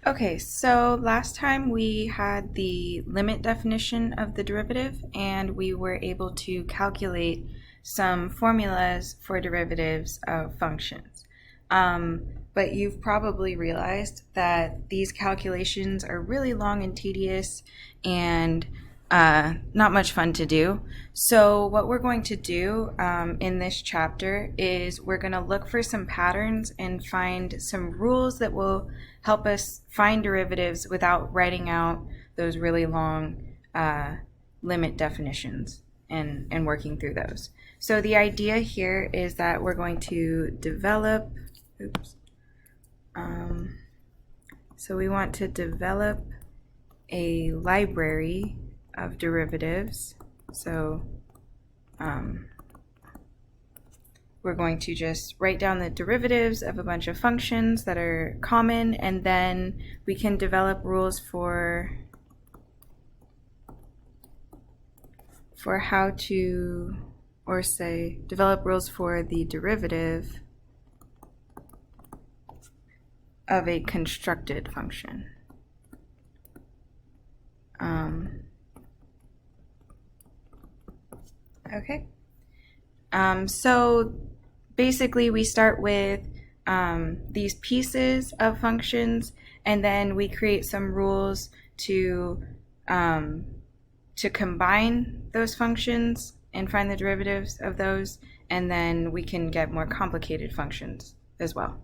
Okay, so last time we had the limit definition of the derivative, and we were able to calculate some formulas for derivatives of functions. But you've probably realized that these calculations are really long and tedious and not much fun to do. So, what we're going to do in this chapter is we're going to look for some patterns and find some rules that will help us find derivatives without writing out those really long limit definitions and working through those. So, the idea here is that we're going to develop, so we want to develop a library of derivatives. So we're going to just write down the derivatives of a bunch of functions that are common, and then we can develop rules for how to, or say, develop rules for the derivative of a constructed function. Okay. So basically we start with these pieces of functions, and then we create some rules to combine those functions and find the derivatives of those, and then we can get more complicated functions as well.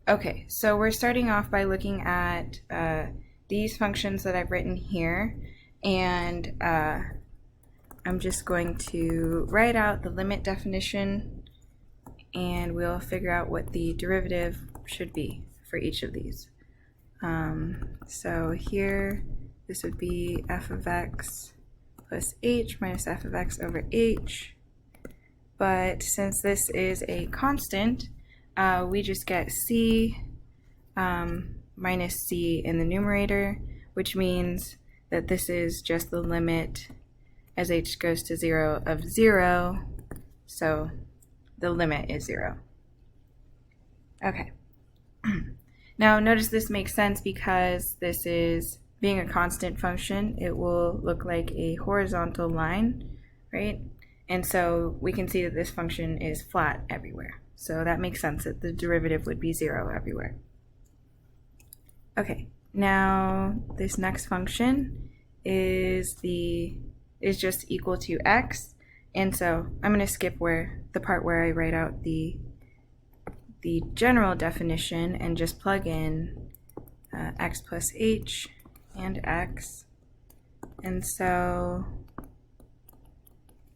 Okay, so we're starting off by looking at these functions that I've written here, and I'm just going to write out the limit definition, and we'll figure out what the derivative should be for each of these. So here, this would be f of x plus h minus f of x over h. But since this is a constant, we just get c minus c in the numerator, which means that this is just the limit as h goes to 0 of 0, so the limit is 0. Okay. Now notice this makes sense because this is, being a constant function, it will look like a horizontal line, right? And so we can see that this function is flat everywhere. So that makes sense that the derivative would be 0 everywhere. Okay, now this next function is just equal to x, and so I'm going to skip the part where I write out the general definition and just plug in x plus h and x. And so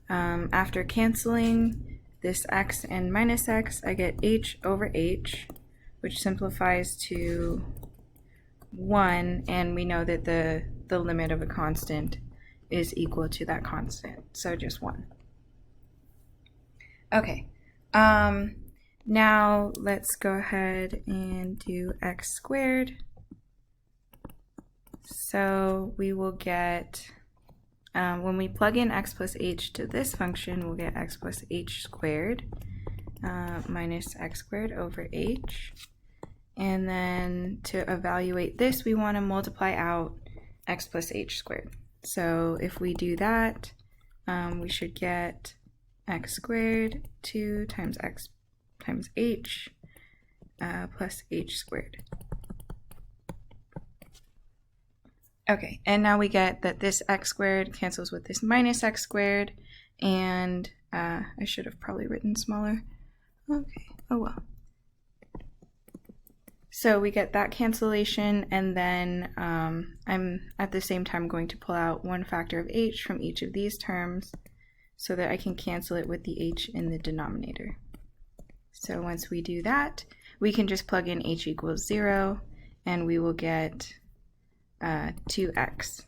after canceling this x and minus x, I get h over h, which simplifies to 1, and we know that the limit of a constant is equal to that constant, so just 1. Okay, now let's go ahead and do x squared. So we will get, when we plug in x plus h to this function, we'll get x plus h squared minus x squared over h. And then to evaluate this, we want to multiply out x plus h squared. So if we do that, we should get x squared 2 times x times h plus h squared. Okay, and now we get that this x squared cancels with this minus x squared, and I should have probably written smaller. Okay, oh well. So we get that cancellation, and then I'm at the same time going to pull out one factor of h from each of these terms so that I can cancel it with the h in the denominator. So once we do that, we can just plug in h equals 0, and we will get 2x.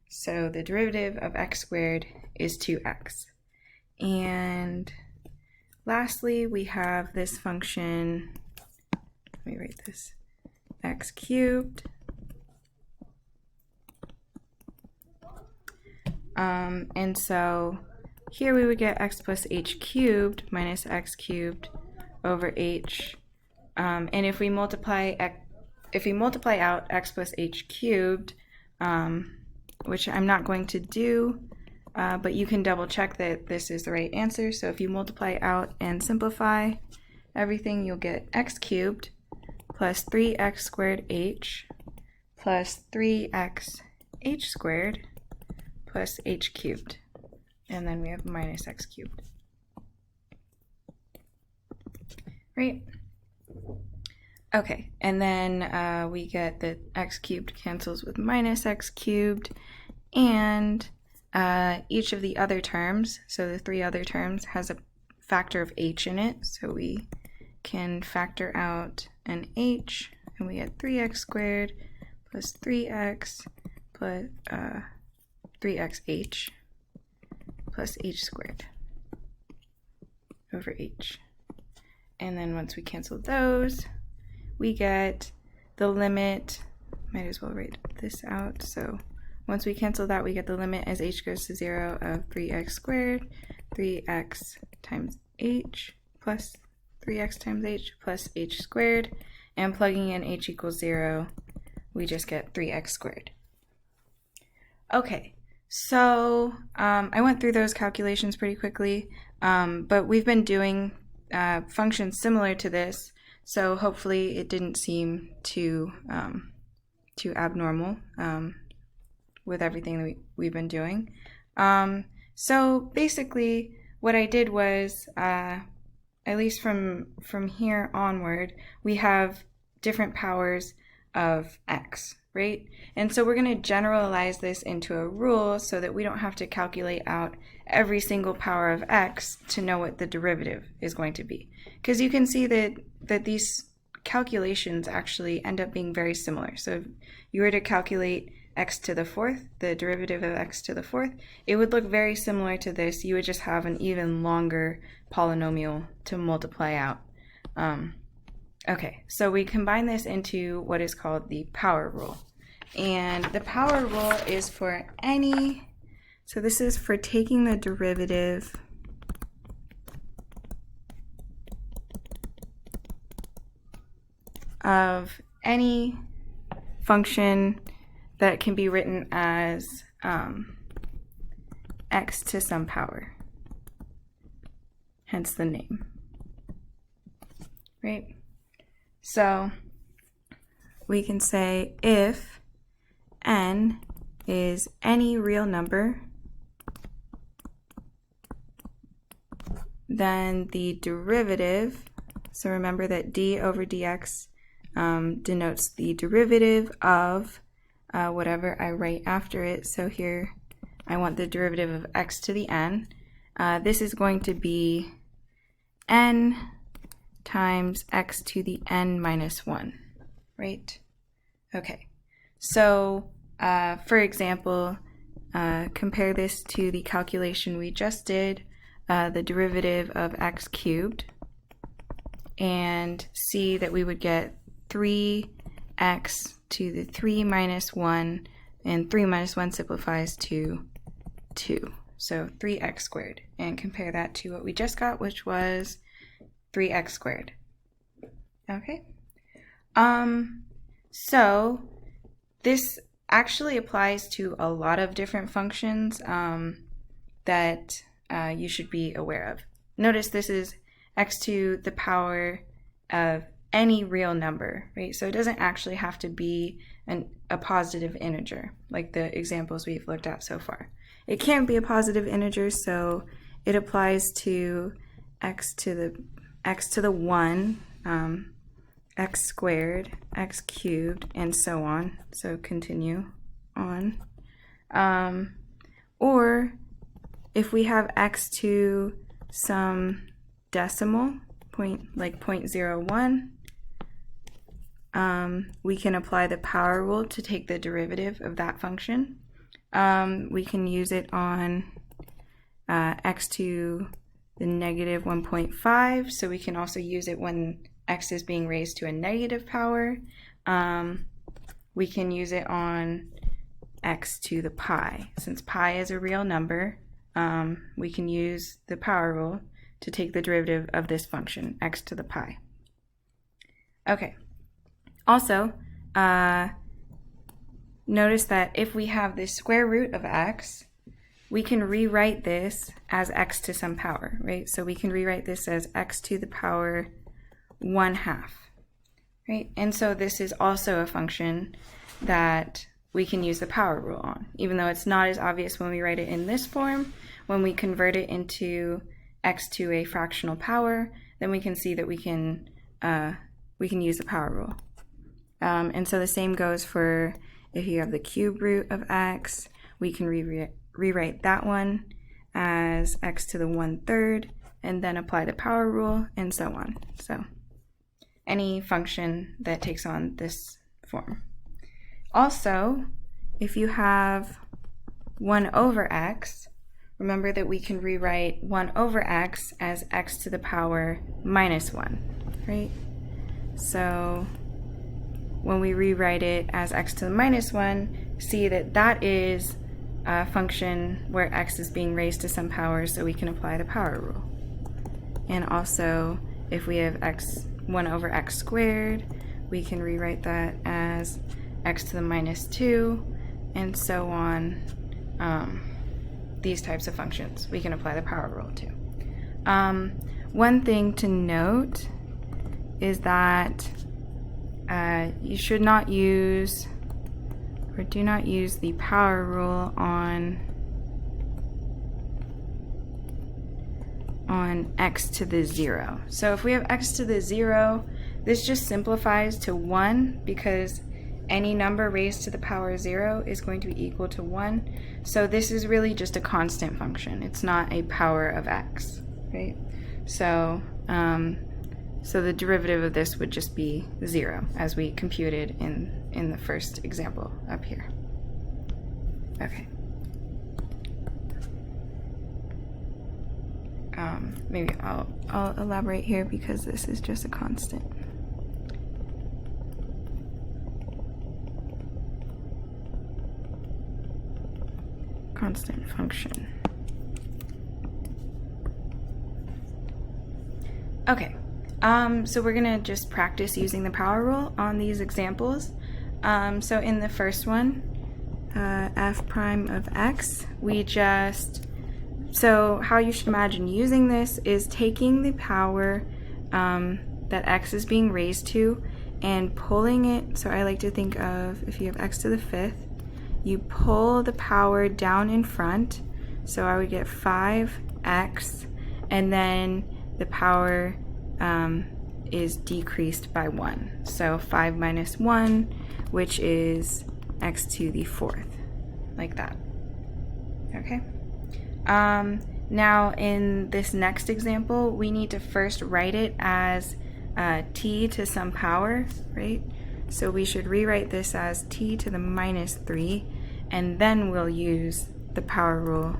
So the derivative of x squared is 2x. And lastly, we have this function, let me write this, x cubed. And so here we would get x plus h cubed minus x cubed over h. And if we multiply if we multiply out x plus h cubed, which I'm not going to do, but you can double check that this is the right answer. So if you multiply out and simplify everything, you'll get x cubed plus 3x squared h plus 3x h squared plus h cubed. And then we have minus x cubed. Right? Okay, and then we get that x cubed cancels with minus x cubed, and each of the other terms, so the three other terms, has a factor of h in it, so we can factor out an h, and we get 3x squared plus 3x plus 3xh plus h squared over h. And then once we cancel those, we get the limit, might as well write this out, so once we cancel that, we get the limit as h goes to 0 of 3x squared, 3x times h plus 3x times h plus h squared, and plugging in h equals 0, we just get 3x squared. Okay, so I went through those calculations pretty quickly, but we've been doing functions similar to this, so hopefully it didn't seem too abnormal with everything that we've been doing. So basically what I did was, at least from here onward, we have different powers of x, right? And so we're going to generalize this into a rule so that we don't have to calculate out every single power of x to know what the derivative is going to be. Because you can see that these calculations actually end up being very similar. So if you were to calculate x to the fourth, the derivative of x to the fourth, it would look very similar to this. You would just have an even longer polynomial to multiply out. Okay, so we combine this into what is called the power rule. And the power rule is for any, so this is for taking the derivative of any function that can be written as x to some power, hence the name, right? So we can say if n is any real number, then the derivative, so remember that d over dx denotes the derivative of whatever I write after it. So here I want the derivative of x to the n. This is going to be n times x to the n minus 1, right? Okay, so for example, compare this to the calculation we just did, the derivative of x cubed, and see that we would get 3x to the 3 minus 1, and 3 minus 1 simplifies to 2, so 3x squared, and compare that to what we just got, which was 3x squared. Okay, so this actually applies to a lot of different functions that you should be aware of. Notice this is x to the power of any real number, right? So it doesn't actually have to be a positive integer like the examples we've looked at so far. It can be a positive integer, so it applies to x to the 1, x squared, x cubed, and so on. So continue on. Or if we have x to some decimal point, like 0.01, we can apply the power rule to take the derivative of that function. We can use it on x to the negative 1.5, so we can also use it when x is being raised to a negative power. We can use it on x to the pi. Since pi is a real number, we can use the power rule to take the derivative of this function, x to the pi. Okay, also, notice that if we have the square root of x, we can rewrite this as x to some power, right? So we can rewrite this as x to the power 1/2, right? And so this is also a function that we can use the power rule on, even though it's not as obvious when we write it in this form. When we convert it into x to a fractional power, then we can see that we can use the power rule. And so the same goes for if you have the cube root of x, we can rewrite that one as x to the 1/3 and then apply the power rule and so on. So any function that takes on this form. Also, if you have 1 over x, remember that we can rewrite 1 over x as x to the power -1, right? So when we rewrite it as x to the -1, see that that is a function where x is being raised to some power, so we can apply the power rule. And also, if we have 1 over x squared, we can rewrite that as x to the -2, and so on. These types of functions we can apply the power rule to. One thing to note is that you should not use or do not use the power rule on x to the 0. So if we have x to the 0, this just simplifies to 1 because any number raised to the power 0 is going to be equal to 1. So this is really just a constant function. It's not a power of x, right? So so the derivative of this would just be 0, as we computed in the first example up here. Okay. Maybe I'll elaborate here because this is just a constant. Constant function. Okay. So we're gonna just practice using the power rule on these examples. So in the first one, f prime of x, so how you should imagine using this is taking the power that x is being raised to and pulling it. So I like to think of, if you have x to the 5th, you pull the power down in front. So I would get 5x, and then the power is decreased by 1. So 5 minus 1, which is x to the 4th, like that. Okay. Now in this next example, we need to first write it as t to some power, right? So we should rewrite this as t to the -3, and then we'll use the power rule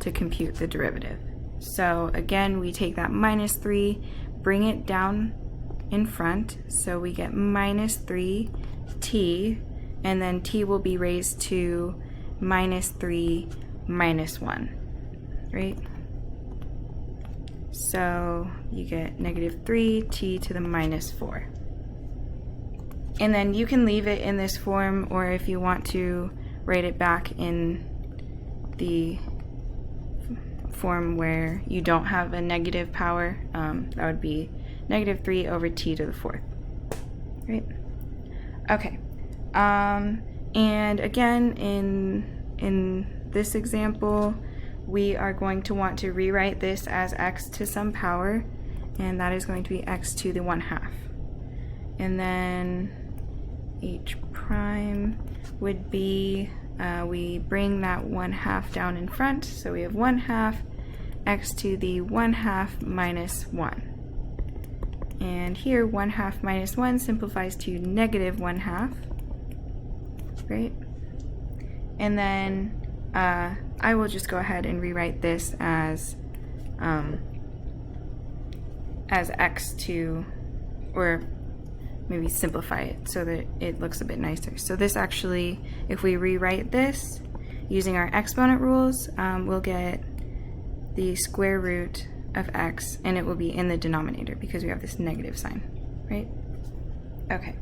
to compute the derivative. So again, we take that -3, bring it down in front, so we get -3t, and then t will be raised to -3 minus 1, right? So you get -3t to the -4. And then you can leave it in this form, or if you want to write it back in the form where you don't have a negative power, that would be -3 over t to the 4th, right? Okay. And again, in this example, we are going to want to rewrite this as x to some power, and that is going to be x to the 1/2. And then h prime would be, we bring that 1/2 down in front, so we have 1/2 x to the 1/2 minus 1. And here 1/2 minus 1 simplifies to -1/2, right? And then I will just go ahead and rewrite this as x to, or maybe simplify it so that it looks a bit nicer. So this actually, if we rewrite this using our exponent rules, we'll get the square root of x, and it will be in the denominator because we have this negative sign, right? Okay.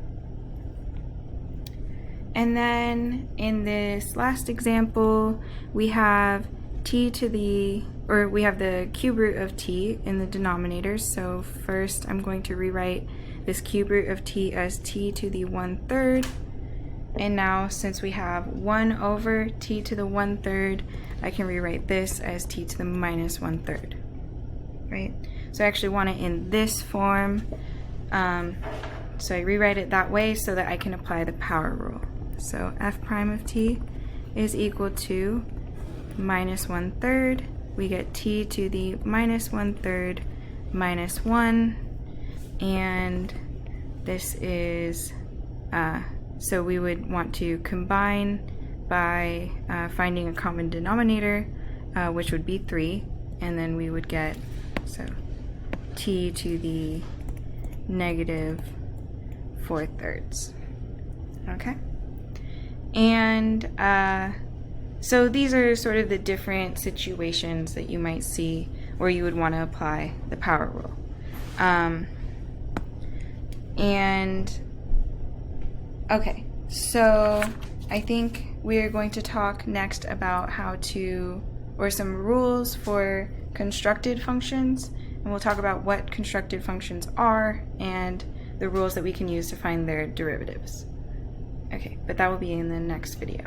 And then in this last example, we have t to the, or we have the cube root of t in the denominators. So first I'm going to rewrite this cube root of t as t to the 1/3. And now since we have 1 over t to the 1/3, I can rewrite this as t to the minus 1/3, right? So I actually want it in this form. So I rewrite it that way so that I can apply the power rule. So f prime of t is equal to minus 1/3. We get t to the minus 1/3 minus 1. And this is, so we would want to combine by finding a common denominator, which would be 3. And then we would get, so t to the negative 4/3. Okay? And so these are sort of the different situations that you might see where you would want to apply the power rule. And okay, so I think we're going to talk next about how to, or some rules for constructed functions, and we'll talk about what constructed functions are and the rules that we can use to find their derivatives. Okay, but that will be in the next video.